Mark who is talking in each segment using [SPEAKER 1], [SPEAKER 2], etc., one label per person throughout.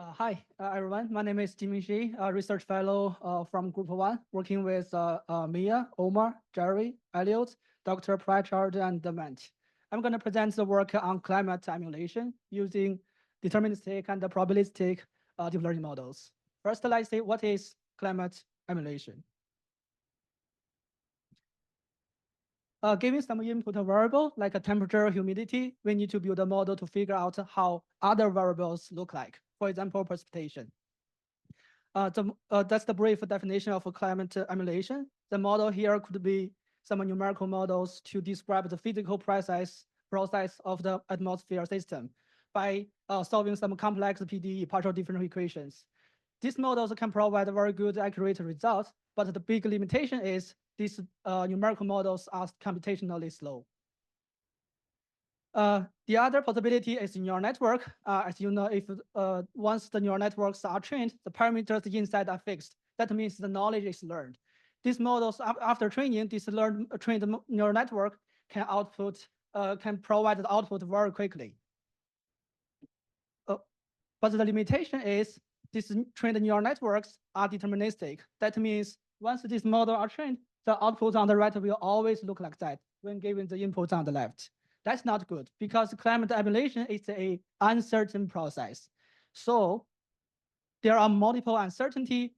[SPEAKER 1] Hi, everyone. My name is Jimmy Shi, a research fellow from Group 1, working with Mia, Omar, Jerry, Elliot, Dr. Pritchard, and Dement. I'm going to present the work on climate emulation using deterministic and probabilistic deep learning models. First, let's see what is climate emulation. Given some input variable like a temperature, humidity, we need to build a model to figure out how other variables look like. For example, precipitation. That's the brief definition of climate emulation. The model here could be some numerical models to describe the physical process of the atmosphere system by solving some complex PDE, partial differential equations. These models can provide very good, accurate results, but the big limitation is these numerical models are computationally slow. The other possibility is neural network. As you know, if once the neural networks are trained, the parameters inside are fixed. That means the knowledge is learned. These models, after training, this trained neural network can provide the output very quickly. But the limitation is these trained neural networks are deterministic. That means once these models are trained, the output on the right will always look like that when given the input on the left. That's not good because climate emulation is an uncertain process. So there are multiple uncertainty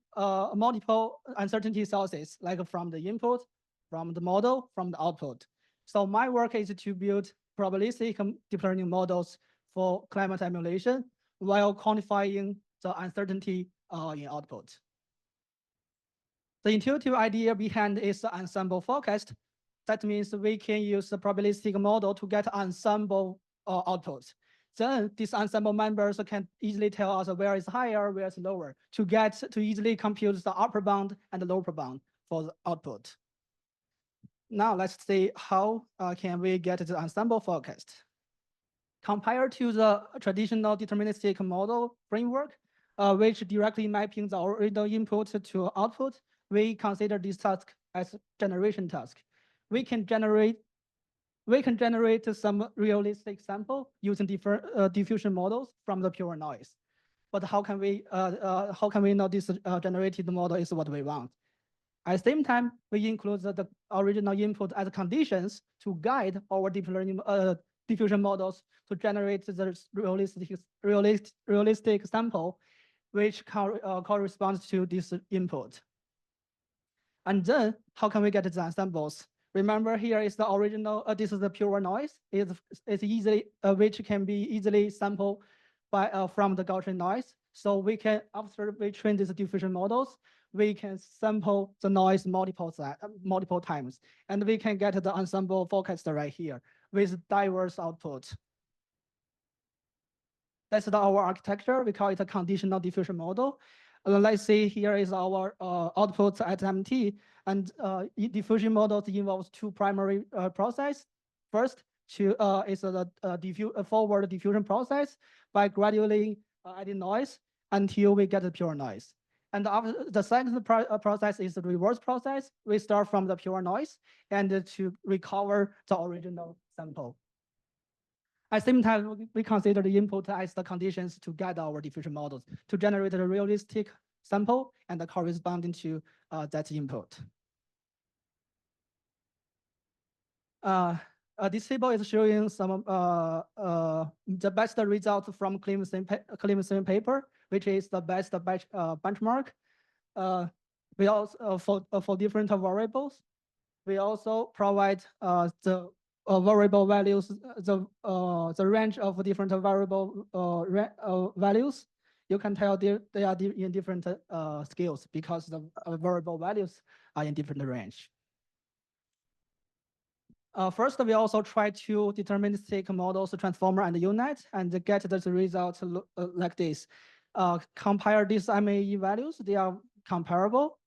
[SPEAKER 1] sources, like from the input, from the model, from the output. So my work is to build probabilistic deep learning models for climate emulation while quantifying the uncertainty in output. The intuitive idea behind is the ensemble forecast. That means we can use the probabilistic model to get ensemble outputs. Then these ensemble members can easily tell us where is higher, where is lower, to easily compute the upper bound and the lower bound for the output. Now let's see how can we get the ensemble forecast. Compared to the traditional deterministic model framework, which directly mapping the original input to output, we consider this task as generation task. We can generate some realistic sample using different diffusion models from the pure noise. But how can we know this generated model is what we want? At the same time, we include the original input as conditions to guide our deep learning diffusion models to generate the realistic sample, which corresponds to this input. And then, how can we get the ensembles? Remember, here is the original. This is the pure noise. It's easily which can be easily sampled by from the Gaussian noise. So we can, after we train these diffusion models, we can sample the noise multiple times, and we can get the ensemble forecast right here with diverse output. That's our architecture. We call it a conditional diffusion model. Let's see, here is our output at MT, and diffusion models involves two primary process. First, is a forward diffusion process by gradually adding noise until we get the pure noise. And after the second process is the reverse process. We start from the pure noise and to recover the original sample. At the same time, we consider the input as the conditions to guide our diffusion models to generate a realistic sample and the corresponding to that input. This table is showing some the best results from Clemson paper, which is the best benchmark. We also for different variables. We also provide the variable values, the range of different variable values. You can tell they are in different scales because the variable values are in different range. First, we also try to deterministic models, transformer and U-Net, and get the results like this. Compare these MAE values, they are comparable.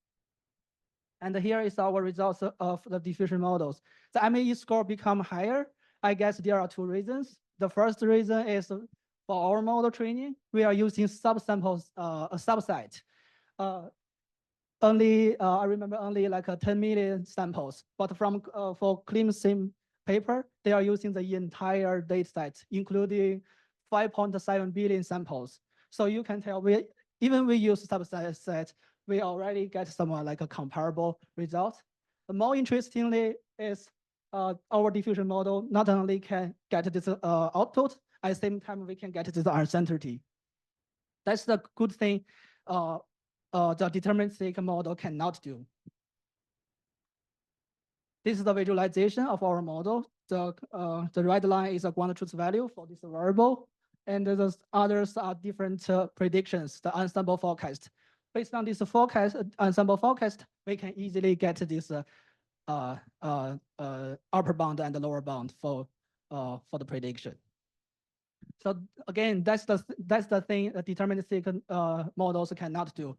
[SPEAKER 1] And here is our results of the diffusion models. The MAE score become higher. I guess there are two reasons. The first reason is for our model training, we are using subsamples, a subset. I remember only like 10 million samples, but for Clemson paper, they are using the entire data set, including 5.7 billion samples. So you can tell even we use subset, we already get some like a comparable result. But more interestingly is our diffusion model not only can get this output, at the same time we can get this uncertainty. That's the good thing the deterministic model cannot do. This is the visualization of our model. The red line is a ground truth value for this variable, and the others are different predictions, the ensemble forecast. Based on this forecast, ensemble forecast, we can easily get this upper bound and the lower bound for the prediction. So again, that's the thing deterministic models cannot do.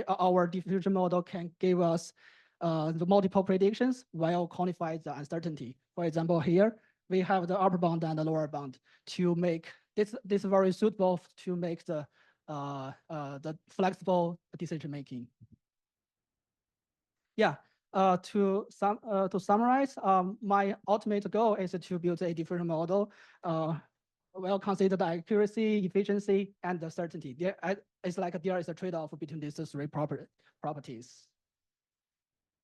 [SPEAKER 1] Our diffusion model can give us the multiple predictions while quantify the uncertainty. For example, here we have the upper bound and the lower bound to make this very suitable to make the flexible decision making. Yeah. To summarize, my ultimate goal is to build a diffusion model. Well, consider the accuracy, efficiency, and the certainty. It's like there is a trade-off between these three properties.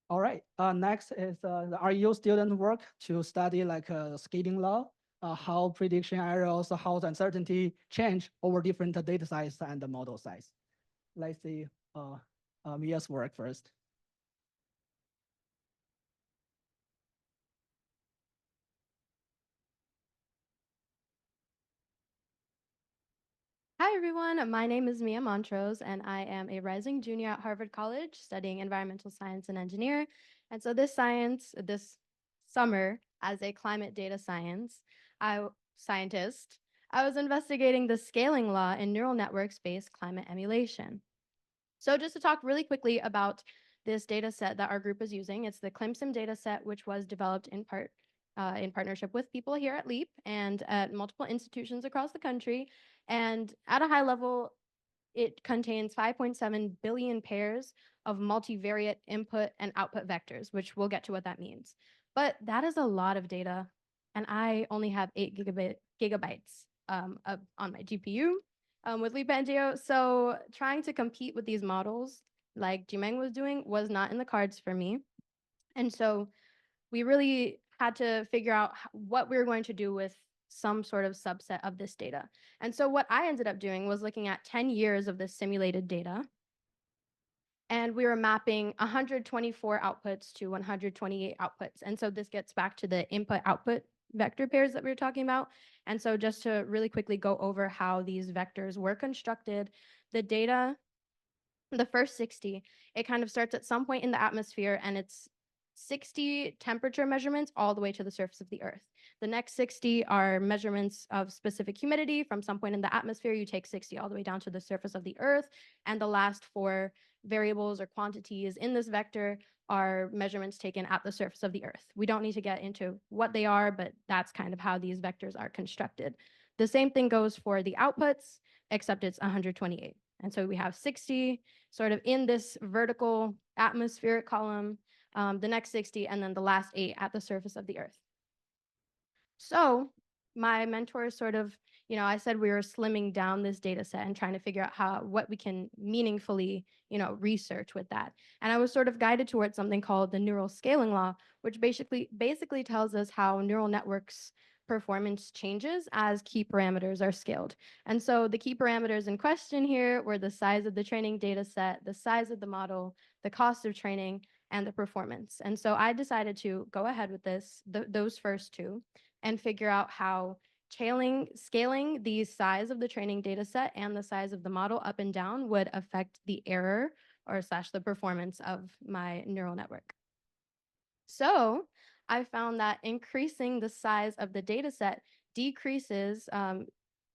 [SPEAKER 1] All right. Next is the RU student work to study like scaling law, how prediction errors, how the uncertainty change over different data size and the model size. Let's see Mia's work first.
[SPEAKER 2] Hi, everyone. My name is Mia Montrose, and I am a rising junior at Harvard College studying environmental science and engineer. And so this summer, as a climate data scientist, I was investigating the scaling law in neural networks-based climate emulation. So just to talk really quickly about this data set that our group is using, it's the ClimSim data set, which was developed in partnership with people here at LEAP and at multiple institutions across the country. And at a high level, it contains 5.7 billion pairs of multivariate input and output vectors, which we'll get to what that means. But that is a lot of data, and I only have 8 gigabytes on my GPU with LeapNGO. So trying to compete with these models like Jimeng was doing was not in the cards for me. And so we really had to figure out what we were going to do with some sort of subset of this data. And so what I ended up doing was looking at 10 years of this simulated data. And we were mapping 124 outputs to 128 outputs. And so this gets back to the input-output vector pairs that we were talking about. And so just to really quickly go over how these vectors were constructed, the data, the first 60, it kind of starts at some point in the atmosphere, and it's 60 temperature measurements all the way to the surface of the Earth. The next 60 are measurements of specific humidity from some point in the atmosphere. You take 60 all the way down to the surface of the Earth. And the last 4 variables or quantities in this vector are measurements taken at the surface of the Earth. We don't need to get into what they are, but that's kind of how these vectors are constructed. The same thing goes for the outputs, except it's 128. And so we have 60 sort of in this vertical atmospheric column, the next 60, and then the last 8 at the surface of the Earth. So my mentor sort of, I said we were slimming down this data set and trying to figure out what we can meaningfully, research with that. And I was sort of guided towards something called the neural scaling law, which basically tells us how neural networks performance changes as key parameters are scaled. And so the key parameters in question here were the size of the training data set, the size of the model, the cost of training, and the performance. And so I decided to go ahead with those first 2 and figure out how scaling the size of the training data set and the size of the model up and down would affect the error or / the performance of my neural network. So I found that increasing the size of the data set decreases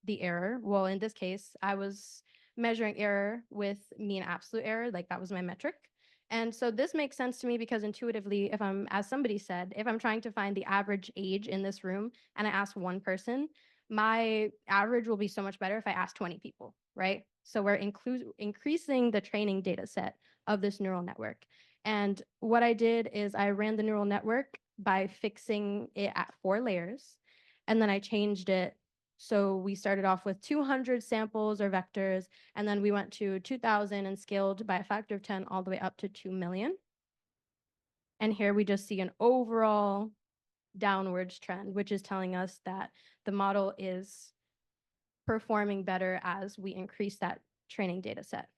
[SPEAKER 2] the error. Well, in this case, I was measuring error with mean absolute error, like that was my metric. And so this makes sense to me because intuitively, as somebody said, if I'm trying to find the average age in this room and I ask one person, my average will be so much better if I ask 20 people, right? So we're increasing the training data set of this neural network. And what I did is I ran the neural network by fixing it at 4 layers. And then I changed it So we started off with 200 samples or vectors, and then we went to 2,000 and scaled by a factor of 10 all the way up to 2 million. And here we just see an overall downwards trend, which is telling us that the model is performing better as we increase that training data set.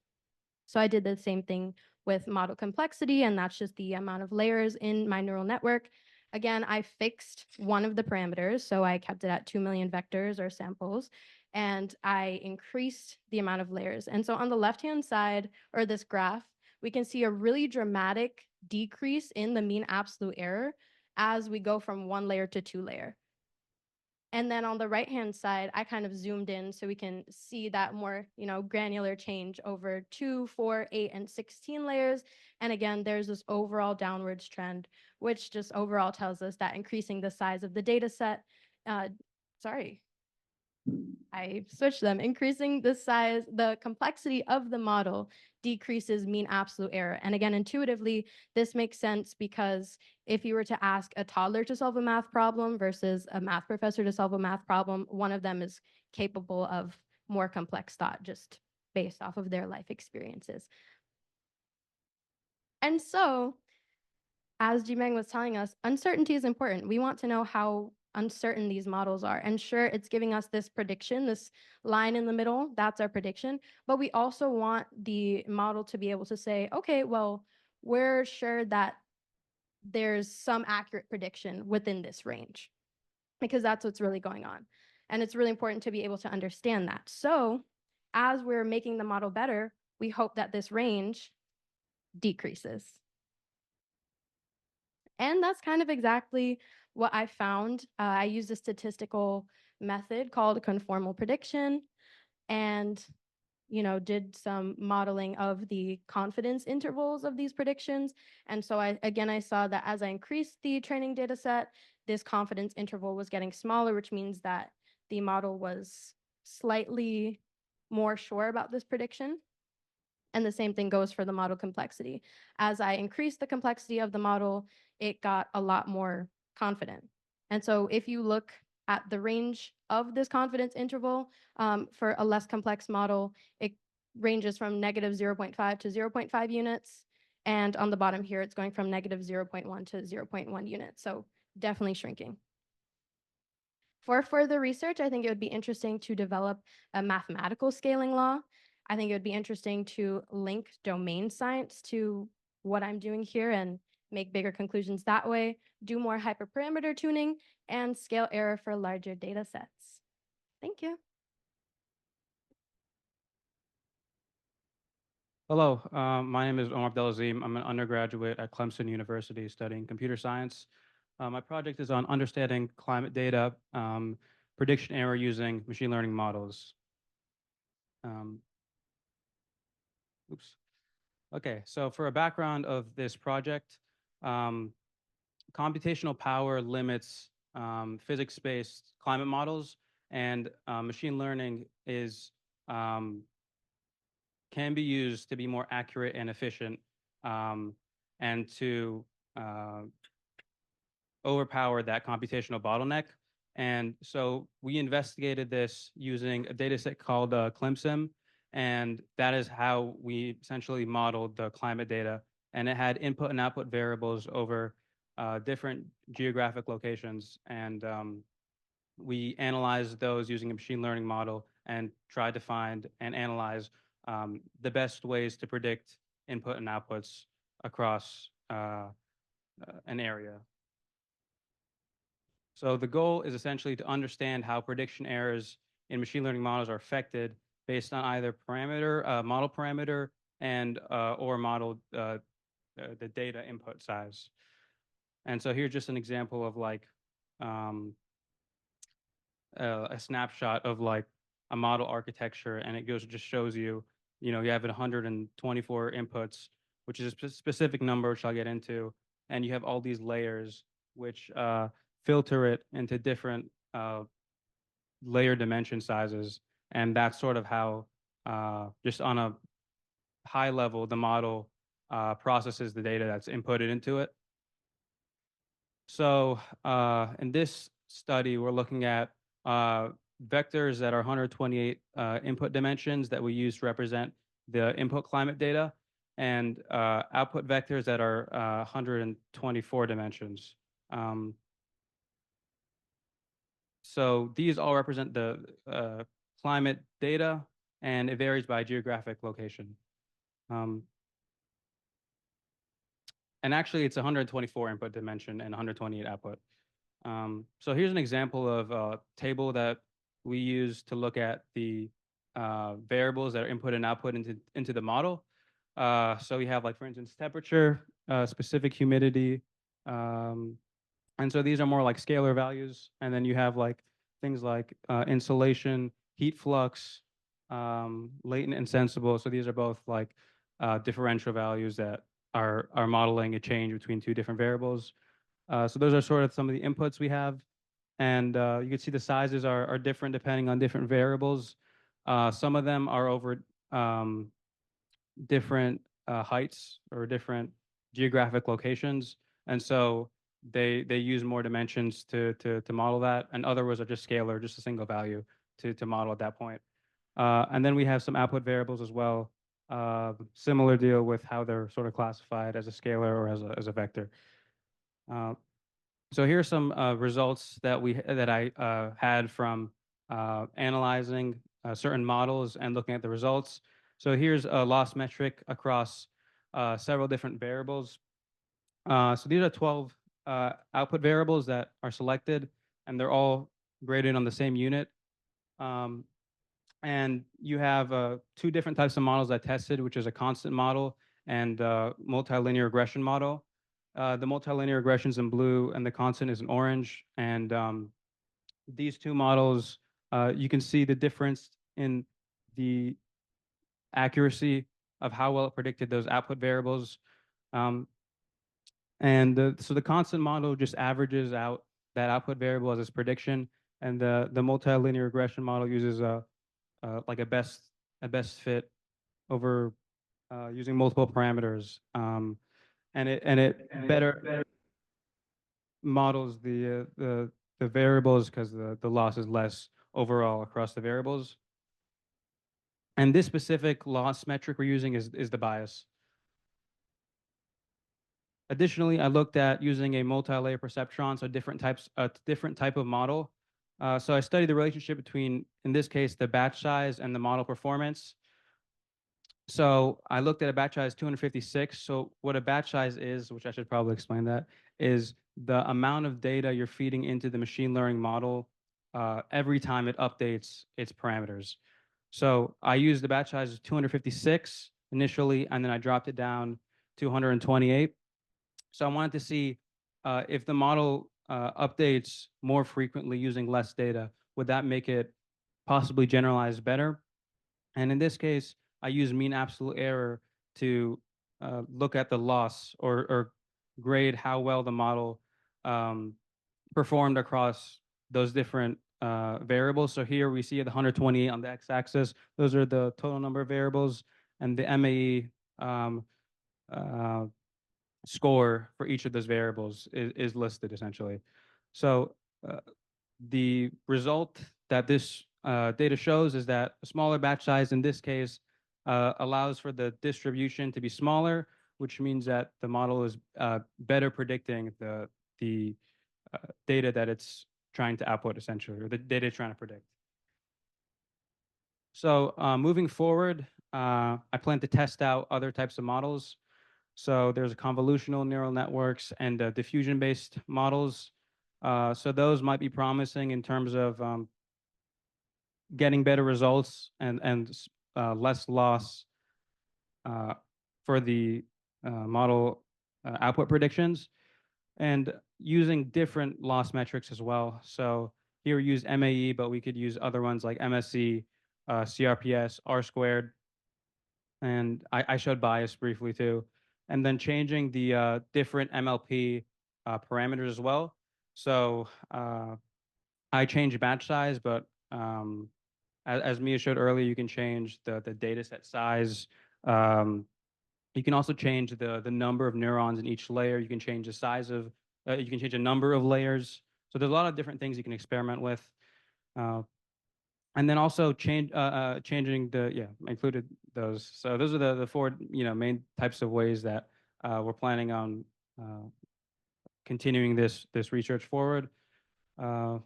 [SPEAKER 2] So I did the same thing with model complexity, and that's just the amount of layers in my neural network. Again, I fixed one of the parameters, so I kept it at 2 million vectors or samples, and I increased the amount of layers. And so on the left-hand side, or this graph, we can see a really dramatic decrease in the mean absolute error as we go from 1 layer to 2 layer. And then on the right-hand side, I kind of zoomed in so we can see that more, granular change over 2, 4, 8, and 16 layers. And again, there's this overall downwards trend, which just overall tells us that increasing the size of the data set, I switched them. Increasing the size, the complexity of the model decreases mean absolute error. And again, intuitively, this makes sense because if you were to ask a toddler to solve a math problem versus a math professor to solve a math problem, one of them is capable of more complex thought just based off of their life experiences. And so, as Jimeng was telling us, uncertainty is important. We want to know how uncertain these models are. And sure, it's giving us this prediction, this line in the middle, that's our prediction. But we also want the model to be able to say, okay, well, we're sure that there's some accurate prediction within this range, because that's what's really going on. And it's really important to be able to understand that. So as we're making the model better, we hope that this range decreases. And that's kind of exactly what I found. I used a statistical method called conformal prediction and did some modeling of the confidence intervals of these predictions. And so I saw that as I increased the training data set, this confidence interval was getting smaller, which means that the model was slightly more sure about this prediction. And the same thing goes for the model complexity. As I increased the complexity of the model, it got a lot more confident. And so if you look at the range of this confidence interval for a less complex model, it ranges from negative 0.5 to 0.5 units. And on the bottom here, it's going from negative 0.1 to 0.1 units. So definitely shrinking. For further research, I think it would be interesting to develop a mathematical scaling law. I think it would be interesting to link domain science to what I'm doing here and make bigger conclusions that way, do more hyperparameter tuning, and scale error for larger data sets. Thank you.
[SPEAKER 3] Hello, my name is Omar Abdelazim. I'm an undergraduate at Clemson University studying computer science. My project is on understanding climate data, prediction error using machine learning models. Oops. Okay, so for a background of this project, computational power limits physics-based climate models, and machine learning is can be used to be more accurate and efficient, and to overpower that computational bottleneck. And so we investigated this using a data set called ClimSim, and that is how we essentially modeled the climate data. And it had input and output variables over different geographic locations. And we analyzed those using a machine learning model and tried to find and analyze the best ways to predict input and outputs across an area. So the goal is essentially to understand how prediction errors in machine learning models are affected based on either parameter, model parameter, and or model the data input size. And so here's just an example of like a snapshot of like a model architecture, and it just shows you, you have 124 inputs, which is a specific number, which I'll get into, and you have all these layers, which filter it into different layer dimension sizes. And that's sort of how, just on a high level, the model processes the data that's inputted into it. So in this study, we're looking at vectors that are 128 input dimensions that we use to represent the input climate data, and output vectors that are 124 dimensions. So these all represent the climate data, and it varies by geographic location. And actually, it's 124 input dimension and 128 output. So here's an example of a table that we use to look at the variables that are input and output into the model. So we have, like, for instance, temperature, specific humidity, and so these are more like scalar values. And then you have like things like insolation, heat flux, latent and sensible. So these are both like differential values that are modeling a change between two different variables. So those are sort of some of the inputs we have. And you can see the sizes are different depending on different variables. Some of them are over different heights or different geographic locations. And so they use more dimensions to model that, and others are just scalar, just a single value to model at that point. And then we have some output variables as well. Similar deal with how they're sort of classified as a scalar or as a vector. So here are some results that I had from analyzing certain models and looking at the results. So here's a loss metric across several different variables. So these are 12 output variables that are selected, and they're all graded on the same unit. And you have two different types of models I tested, which is a constant model and multilinear regression model. The multilinear regression is in blue, and the constant is in orange. And these two models, you can see the difference in the accuracy of how well it predicted those output variables. So the constant model just averages out that output variable as its prediction, and the multilinear regression model uses like a best fit over using multiple parameters, and it better models the variables because the loss is less overall across the variables. And this specific loss metric we're using is the bias. Additionally, I looked at using a multi-layer perceptron, so different type of model. So I studied the relationship between, in this case, the batch size and the model performance. So I looked at a batch size 256. So what a batch size is, which I should probably explain that, is the amount of data you're feeding into the machine learning model every time it updates its parameters. So I used the batch size of 256 initially, and then I dropped it down to 128. So I wanted to see if the model updates more frequently using less data, would that make it possibly generalize better? And in this case, I use mean absolute error to look at the loss or grade how well the model performed across those different variables. So here we see the 128 on the x-axis. Those are the total number of variables, and the MAE score for each of those variables is listed essentially. So the result that this data shows is that a smaller batch size in this case allows for the distribution to be smaller, which means that the model is better predicting the data that it's trying to output essentially, or the data it's trying to predict. So moving forward, I plan to test out other types of models. So there's convolutional neural networks and diffusion-based models. So those might be promising in terms of getting better results and less loss for the model output predictions, and using different loss metrics as well. So here we use MAE, but we could use other ones like MSE, CRPS, R squared, and I showed bias briefly too. And then changing the different MLP parameters as well. So I changed batch size, but as Mia showed earlier, you can change the data set size. You can also change the number of neurons in each layer. You can change the size of, you can change the number of layers. So there's a lot of different things you can experiment with. And then also changing included those. So those are the four, main types of ways that we're planning on continuing this research forward. So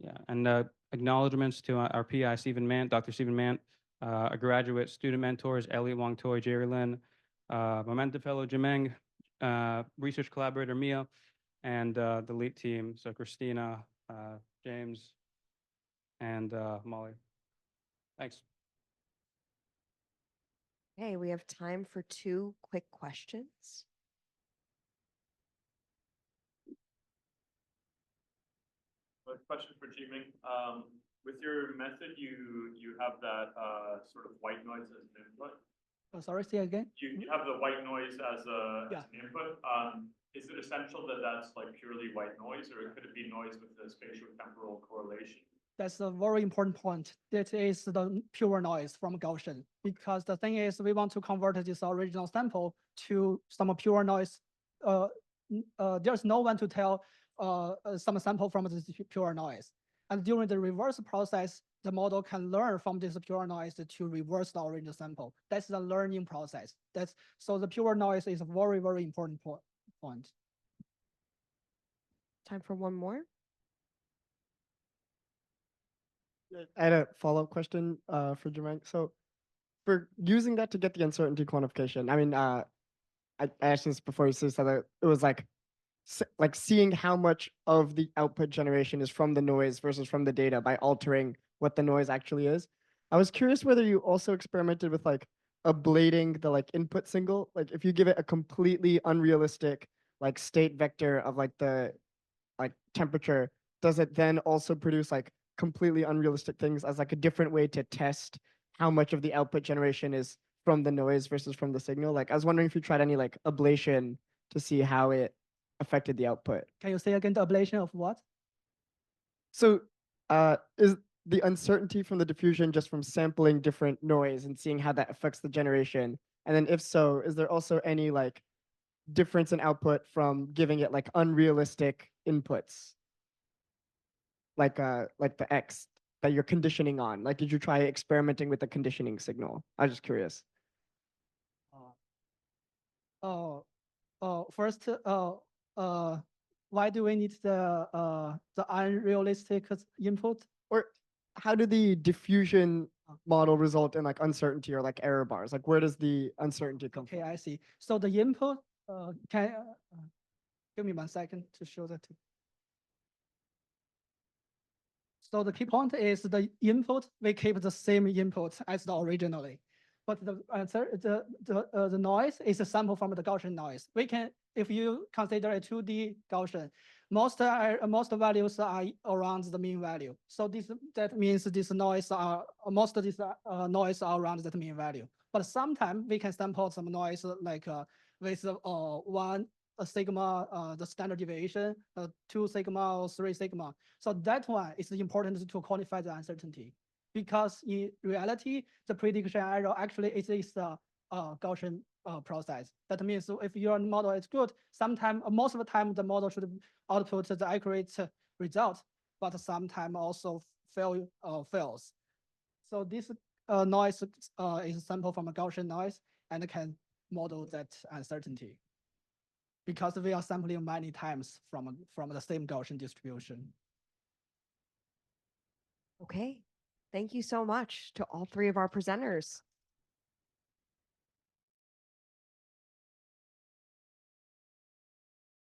[SPEAKER 3] yeah, and acknowledgements to our PI, Stephen Mant, Dr. Stephen Mant, our graduate student mentors, Elliot Wong Toy, Jerry Lin, Momentum Fellow Jimeng, research collaborator Mia, and the LEAP team, so Christina, James, and Molly. Thanks.
[SPEAKER 4] Okay, we have time for 2 quick questions.
[SPEAKER 5] A question for Jimeng. With your method, you have that sort of white noise as an input.
[SPEAKER 1] Sorry, say again.
[SPEAKER 5] You have the white noise as
[SPEAKER 1] Yeah.
[SPEAKER 5] an input. Is it essential that that's like purely white noise, or could it be noise with the spatial temporal correlation?
[SPEAKER 1] That's a very important point. That is the pure noise from Gaussian, because the thing is we want to convert this original sample to some pure noise. There's no one to tell some sample from this pure noise. And during the reverse process, the model can learn from this pure noise to reverse the original sample. That's the learning process. So the pure noise is a very, very important point.
[SPEAKER 4] Time for one more.
[SPEAKER 6] I had a follow-up question for Jimeng. So for using that to get the uncertainty quantification, I mean, I asked this before you said that it was like seeing how much of the output generation is from the noise versus from the data by altering what the noise actually is. I was curious whether you also experimented with like ablating the like input signal. Like if you give it a completely unrealistic like state vector of like the like temperature, does it then also produce like completely unrealistic things as like a different way to test how much of the output generation is from the noise versus from the signal? Like I was wondering if you tried any like ablation to see how it affected the output.
[SPEAKER 1] Can you say again the ablation of what?
[SPEAKER 6] So is the uncertainty from the diffusion just from sampling different noise and seeing how that affects the generation? And then if so, is there also any like difference in output from giving it like unrealistic inputs? Like the X that you're conditioning on? Like, did you try experimenting with the conditioning signal? I was just curious.
[SPEAKER 1] First, why do we need the unrealistic input?
[SPEAKER 6] Or how do the diffusion model result in like uncertainty or like error bars? Like, where does the uncertainty come
[SPEAKER 1] Okay,
[SPEAKER 6] from?
[SPEAKER 1] I see. So the input, give me 1 second to show that. So the key point is the input, we keep the same input as the originally. But the answer, the noise is a sample from the Gaussian noise. We can, if you consider a 2D Gaussian, most values are around the mean value. So that means this noise most of this noise are around that mean value. But sometimes we can sample some noise like with 1 sigma, the standard deviation, 2 sigma or 3 sigma. So that one is important to quantify the uncertainty, because in reality, the prediction error actually is a Gaussian process. That means if your model is good, most of the time the model should output the accurate result, but sometimes also fails. So this noise is a sample from a Gaussian noise and can model that uncertainty, because we are sampling many times from the same Gaussian distribution.
[SPEAKER 4] Okay. Thank you so much to all 3 of our presenters.